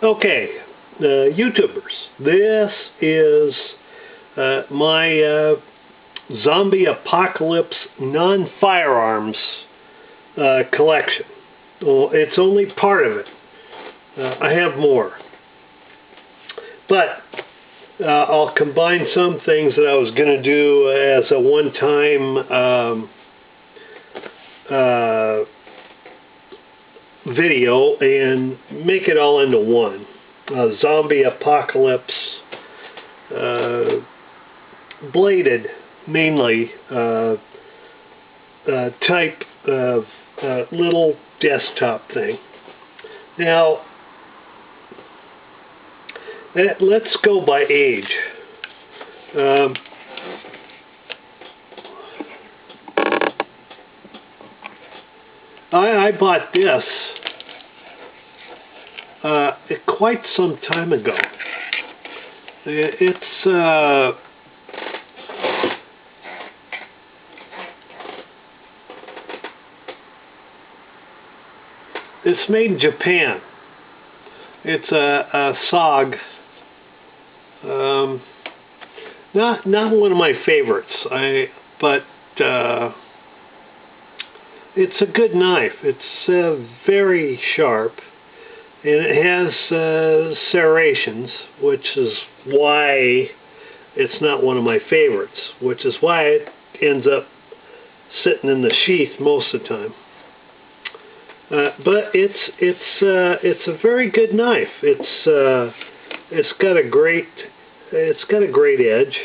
Okay, YouTubers, this is my zombie apocalypse non-firearms collection. Well, it's only part of it. I have more. But I'll combine some things that I was going to do as a one-time video and make it all into one. Zombie apocalypse bladed mainly type of little desktop thing. Now let's go by age. I bought this quite some time ago. It's made in Japan. It's a SOG. Not one of my favorites. But it's a good knife. It's very sharp, and it has serrations, which is why it's not one of my favorites. Which is why it ends up sitting in the sheath most of the time. But it's a very good knife. It's got a great edge.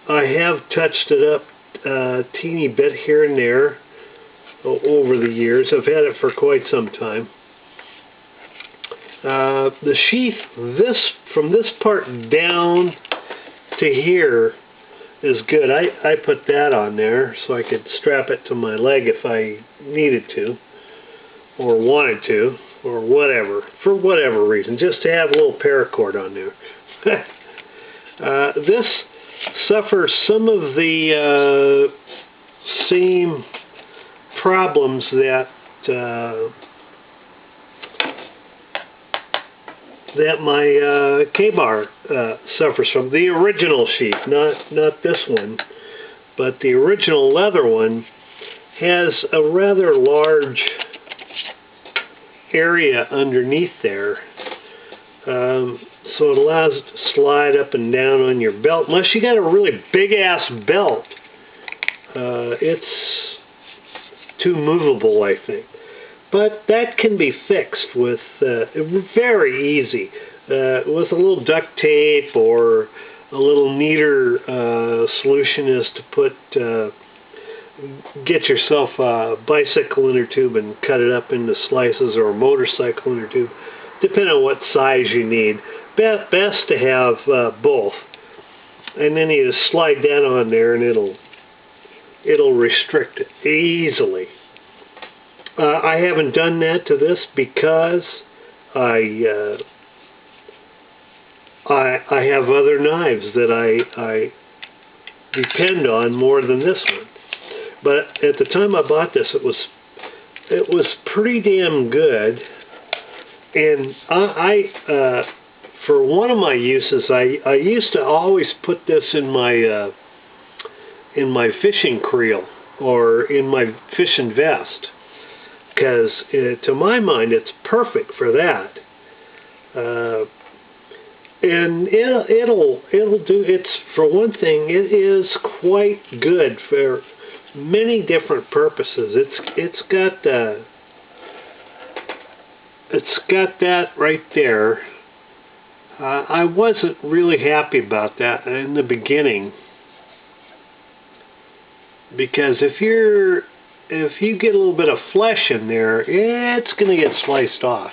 I have touched it up a teeny bit here and there over the years. I've had it for quite some time. The sheath, from this part down to here, is good. I put that on there so I could strap it to my leg if I needed to, or wanted to, or whatever, for whatever reason, just to have a little paracord on there. This suffers some of the same problems that my K-bar suffers from. The original sheath, not this one, but the original leather one has a rather large area underneath there, so it allows it to slide up and down on your belt. Unless you got a really big ass belt, it's too movable, I think. But that can be fixed with very easy, with a little duct tape, or a little neater solution is to put get yourself a bicycle inner tube and cut it up into slices, or a motorcycle inner tube, depending on what size you need. Best to have both, and then you just slide that on there, and it'll restrict it easily. I haven't done that to this because I have other knives that I depend on more than this one. But at the time I bought this, it was pretty damn good, and for one of my uses, I used to always put this in my fishing creel, or in my fishing vest, because to my mind it's perfect for that. And it'll do. It's, for one thing, it is quite good for many different purposes. It's got that right there. I wasn't really happy about that in the beginning, because if you get a little bit of flesh in there, it's going to get sliced off.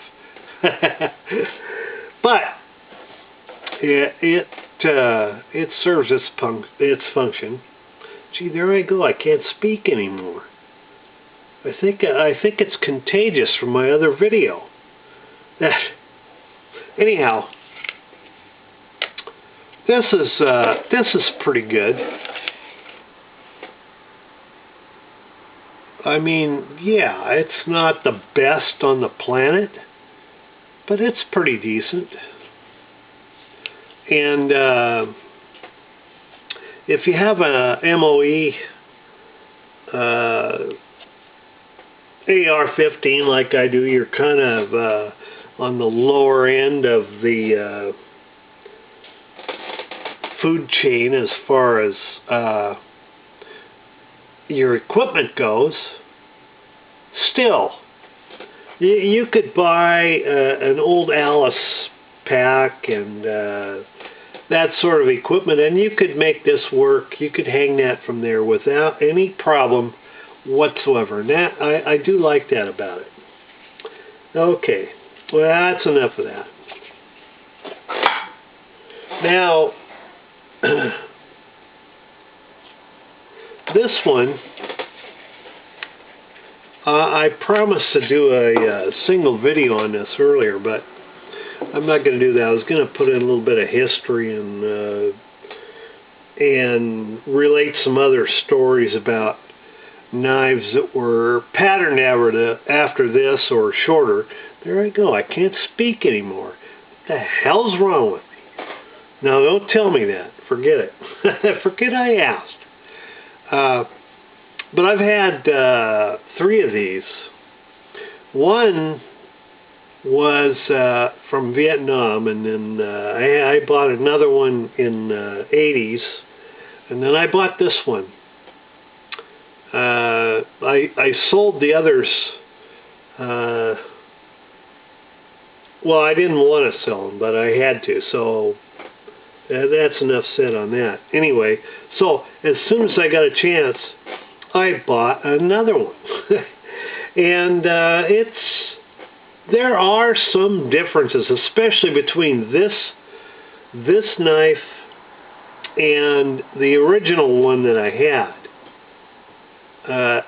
But it serves its function. Gee, there I go. I can't speak anymore. I think it's contagious from my other video. Anyhow, this is pretty good. I mean, yeah, it's not the best on the planet, but it's pretty decent. And if you have a MOE AR-15 like I do, you're kind of on the lower end of the food chain as far as your equipment goes. Still, you could buy an old Alice pack and that sort of equipment, and you could make this work. You could hang that from there without any problem whatsoever. And that, I do like that about it. Okay, well, that's enough of that. Now, this one, I promised to do a single video on this earlier, but I'm not going to do that. I was going to put in a little bit of history and relate some other stories about knives that were patterned after this or shorter. There I go. I can't speak anymore. What the hell's wrong with me? Now, don't tell me that. Forget it. Forget I asked. But I've had 3 of these. One was from Vietnam, and then I bought another one in the 80s, and then I bought this one. I sold the others. Well, I didn't want to sell them, but I had to, so that's enough said on that. Anyway, so as soon as I got a chance, I bought another one. And there are some differences, especially between this knife and the original one that I had.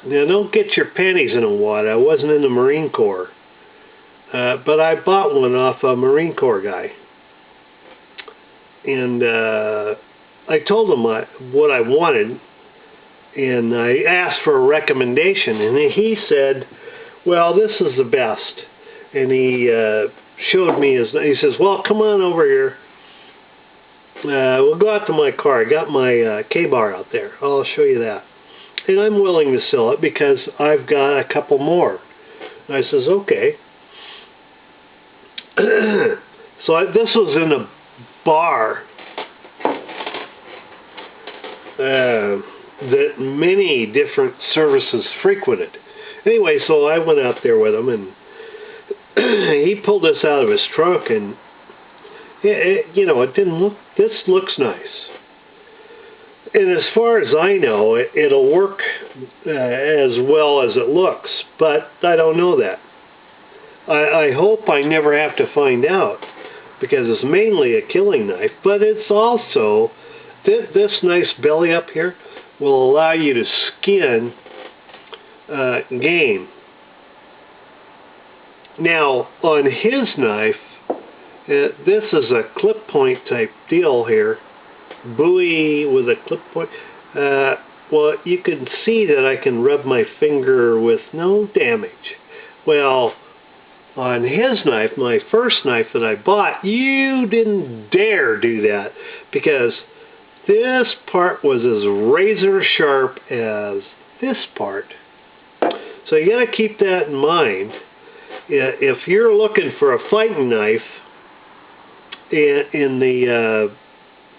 Now, don't get your panties in a wad. I wasn't in the Marine Corps. But I bought one off a Marine Corps guy. And I told him what I wanted. And I asked for a recommendation. And he said, well, this is the best. And he showed me he says, well, come on over here. We'll go out to my car. I got my K-bar out there. I'll show you that. And I'm willing to sell it because I've got a couple more. And I says, okay. So this was in a bar that many different services frequented. Anyway, so I went out there with him, and he pulled this out of his trunk, and you know, it didn't look. This looks nice. And as far as I know, it'll work as well as it looks, but I don't know that. I hope I never have to find out, because it's mainly a killing knife, but it's also, this nice belly up here will allow you to skin game. Now, on his knife, this is a clip point type deal here. Buoy with a clip point. Well, you can see that I can rub my finger with no damage. Well, on his knife, my first knife that I bought, you didn't dare do that, because this part was as razor sharp as this part. So you got to keep that in mind. If you're looking for a fighting knife in the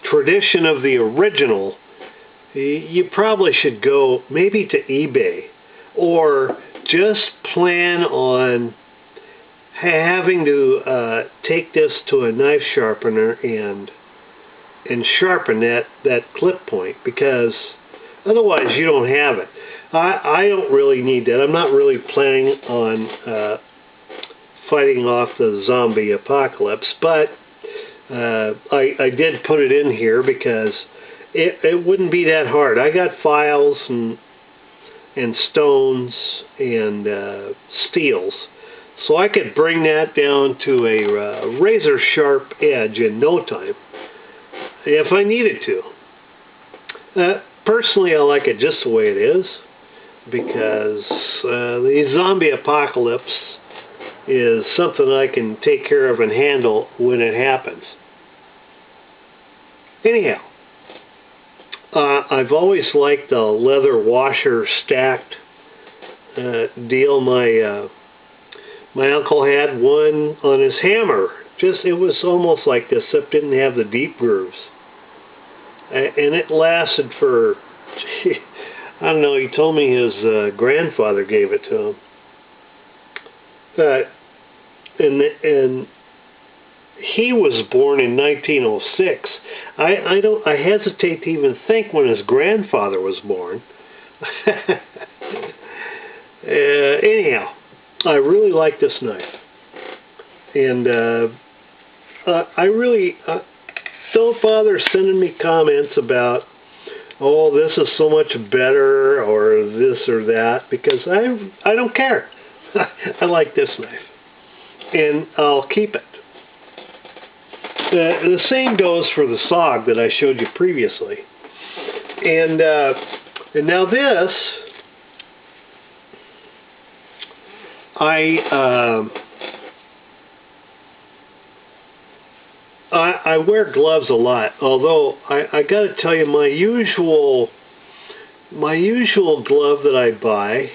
tradition of the original, you probably should go maybe to eBay, or just plan on having to take this to a knife sharpener and sharpen that clip point, because otherwise you don't have it. I don't really need that. I'm not really planning on fighting off the zombie apocalypse, but I did put it in here because it wouldn't be that hard. I got files and stones and steels, so I could bring that down to a razor sharp edge in no time if I needed to. Personally, I like it just the way it is, because the zombie apocalypse is something I can take care of and handle when it happens. Anyhow, I've always liked the leather washer stacked deal. My uncle had one on his hammer. It was almost like this, except didn't have the deep grooves. And it lasted for, I don't know, he told me his grandfather gave it to him. And he was born in 1906. I hesitate to even think when his grandfather was born. Anyhow, I really like this knife. And I really don't bother sending me comments about, oh, this is so much better or this or that, because I don't care. I like this knife, and I'll keep it. The same goes for the SOG that I showed you previously. And now this, I wear gloves a lot, although I got to tell you, my usual glove that I buy,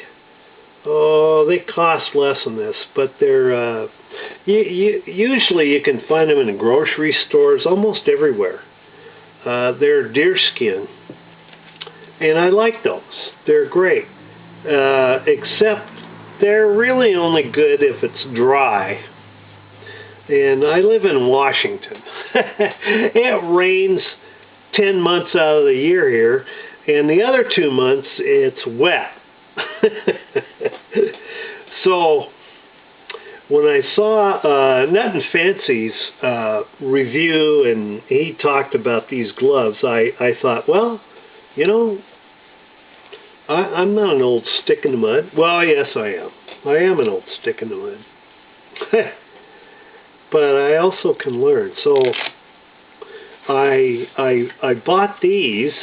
oh, they cost less than this, but they're usually you can find them in the grocery stores almost everywhere. They're deerskin, and I like those. They're great, except they're really only good if it's dry. And I live in Washington. It rains 10 months out of the year here, and the other 2 months it's wet. So when I saw Nut & Fancy's review and he talked about these gloves, I thought, well, you know, I'm not an old stick in the mud. Well, yes, I am. I am an old stick in the mud. But I also can learn. So I bought these.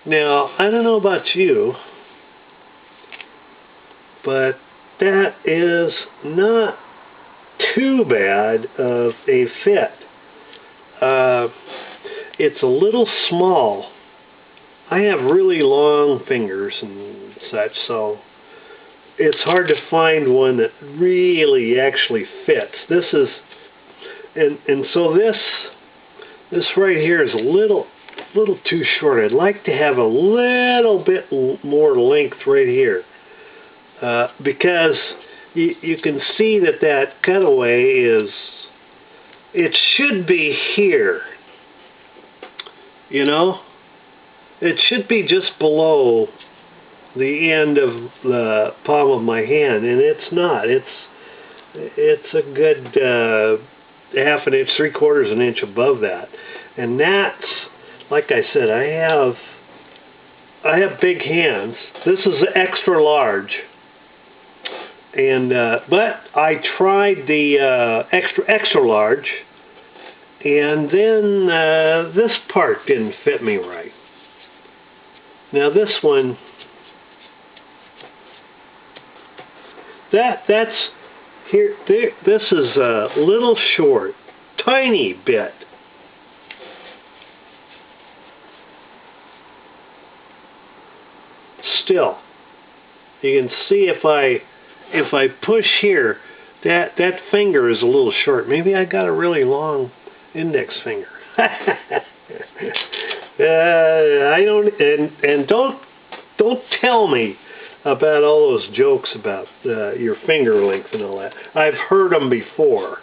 Now, I don't know about you, but that is not too bad of a fit. It's a little small. I have really long fingers and such, so it's hard to find one that really actually fits. This is, and so this right here is a little too short. I'd like to have a little bit more length right here, because you can see that cutaway is, it should be here, you know. It should be just below the end of the palm of my hand, and it's not. It's a good half an inch, 3/4 an inch above that, and that's, like I said, I have big hands. This is extra large, and but I tried the extra large, and then this part didn't fit me right. Now this one, that's here. This is a little short, tiny bit. Still, you can see if I push here, that finger is a little short. Maybe I got a really long index finger. I don't, and don't tell me about all those jokes about your finger length and all that. I've heard them before.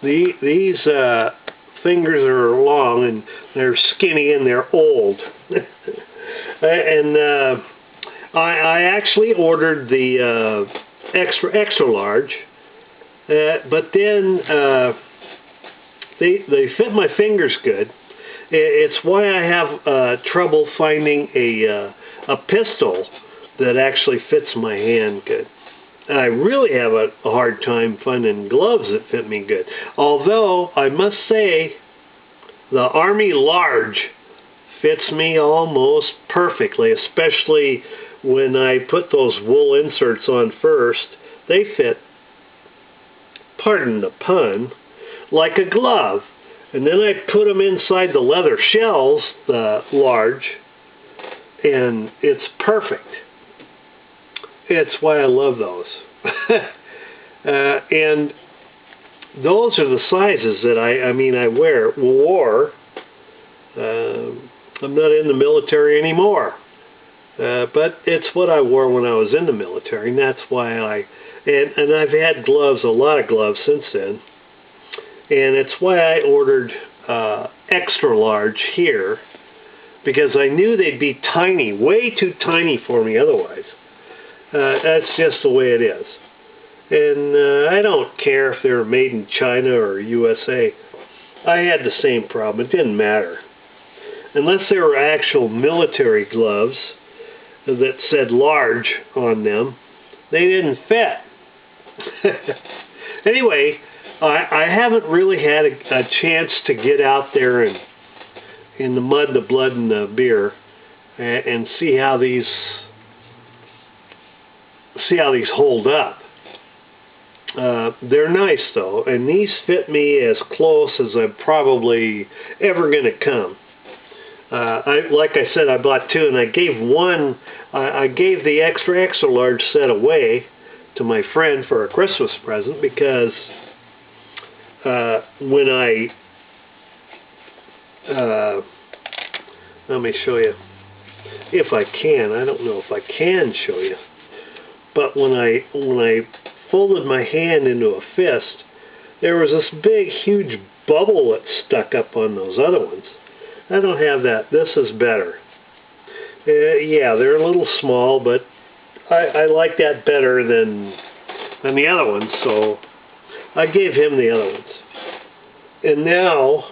These fingers are long and they're skinny and they're old. And I actually ordered the extra large, but then they fit my fingers good. It's why I have trouble finding a pistol that actually fits my hand good. I really have a hard time finding gloves that fit me good. Although, I must say, the Army Large fits me almost perfectly, especially when I put those wool inserts on first. They fit, pardon the pun, like a glove. And then I put them inside the leather shells, the large, and it's perfect. It's why I love those. And those are the sizes that I wore. I'm not in the military anymore. But it's what I wore when I was in the military, and that's why and I've had gloves, a lot of gloves since then. And it's why I ordered extra large here, because I knew they'd be tiny, way too tiny for me otherwise. That's just the way it is. And I don't care if they're made in China or USA. I had the same problem. It didn't matter. Unless they were actual military gloves that said large on them, they didn't fit. Anyway, I haven't really had a chance to get out there and in the mud, the blood, and the beer and see how these hold up. They're nice though, and these fit me as close as I'm probably ever going to come. Like I said, I bought two, and I gave one. I gave the extra large set away to my friend for a Christmas present, because when let me show you if I can. I don't know if I can show you, but when I folded my hand into a fist, there was this big, huge bubble that stuck up on those other ones. I don't have that. This is better. Yeah, they're a little small, but I like that better than the other ones, so I gave him the other ones. And now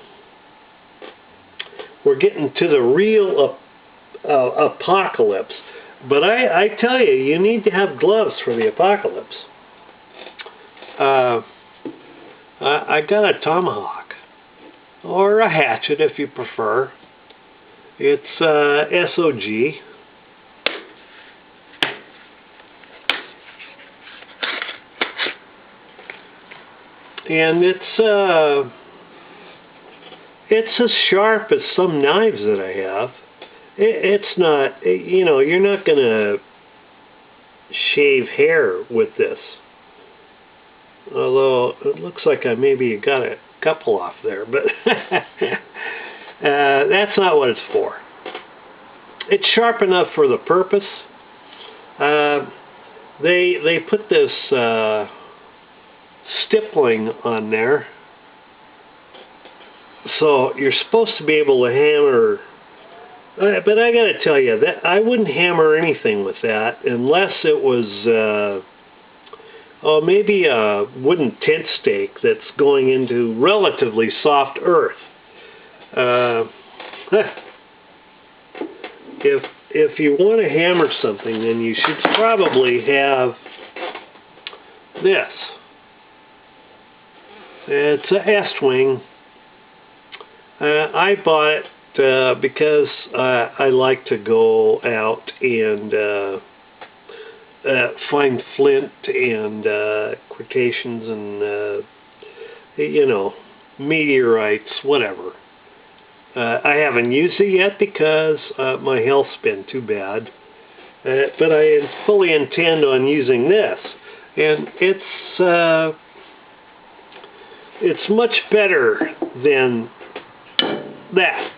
we're getting to the real apocalypse. But I tell you, you need to have gloves for the apocalypse. I got a tomahawk, or a hatchet if you prefer. It's SOG. And it's as sharp as some knives that I have. It's not, you know, you're not going to shave hair with this. Although it looks like I maybe got a couple off there, but that's not what it's for. It's sharp enough for the purpose. They put this stippling on there, so you're supposed to be able to hammer. But I got to tell you that I wouldn't hammer anything with that unless it was maybe a wooden tent stake that's going into relatively soft earth. If you want to hammer something, then you should probably have this. It's a S-wing. I bought it because I like to go out and find flint and quotations and you know, meteorites, whatever. I haven't used it yet because my health's been too bad, but I fully intend on using this, and it's much better than that.